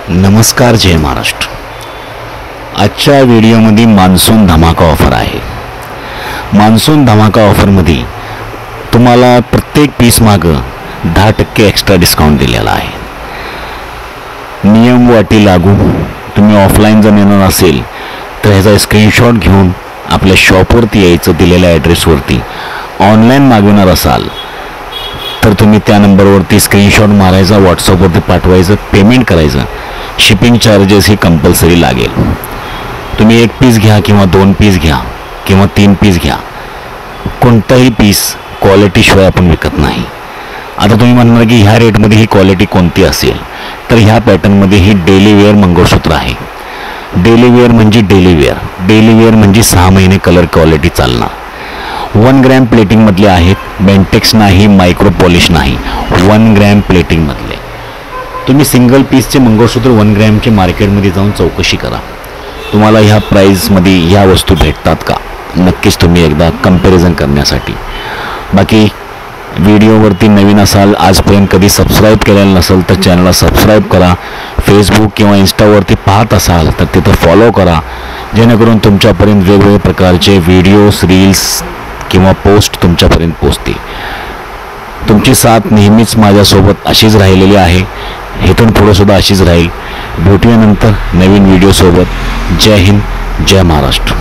नमस्कार, जय महाराष्ट्र। आजच्या व्हिडिओमध्ये मान्सून धमाका ऑफर आहे। मान्सून धमाका ऑफरमध्ये तुम्हाला प्रत्येक पीस मागं 10% एक्स्ट्रा डिस्काउंट दिलेला आहे। नियम व अटी लागू। तुम्ही ऑफलाईन जर येणार असेल तर ह्याचा स्क्रीनशॉट घेऊन आपल्या शॉपवरती यायचं, दिलेल्या ॲड्रेसवरती। ऑनलाईन मागवणार असाल तर तुम्ही त्या नंबरवरती स्क्रीनशॉट मारायचा, व्हॉट्सअपवरती पाठवायचं, पेमेंट करायचं। शिपिंग चार्जेस ही कंपल्सरी लागेल। तुम्ही 1 पीस घ्या किंवा 2 पीस घ्या किंवा 3 पीस घ्या, कोणताही पीस क्वालिटीशिवाय आपण विकत नाही। आता तुम्ही म्हणणार की ह्या रेटमध्ये ही क्वालिटी कोणती असेल, तर ह्या पॅटर्नमध्ये ही डेली वेअर मंगळसूत्र आहे। डेली वेअर म्हणजे डेली वेअर, डेली वेअर म्हणजे 6 महिने कलर क्वालिटी चालणार। 1 ग्रॅम प्लेटिंगमधले आहेत, बेंटेक्स नाही, मायक्रो पॉलिश नाही, 1 ग्रॅम प्लेटिंगमधले। तुम्ही सिंगल पीसचे मंगळसूत्र 1 ग्रॅमचे मार्केटमध्ये जाऊन चौकशी करा, तुम्हाला ह्या प्राईजमध्ये ह्या वस्तू भेटतात का, नक्कीच तुम्ही एकदा कंपॅरिझन करण्यासाठी। बाकी व्हिडिओवरती नवीन असाल, आजपर्यंत कधी सबस्क्राईब केलेलं नसेल तर चॅनलला सबस्क्राईब करा। फेसबुक किंवा इंस्टावरती पाहत असाल तर तिथं फॉलो करा, जेणेकरून तुमच्यापर्यंत वेगवेगळ्या प्रकारचे व्हिडिओज, रील्स किंवा पोस्ट तुमच्यापर्यंत पोचतील। तुमची साथ नेहमीच माझ्यासोबत अशीच राहिलेली आहे, इथून पुढे सुद्धा अशीच राहील। भेटूया नंतर नवीन व्हिडिओसोबत। जय हिंद, जय महाराष्ट्र।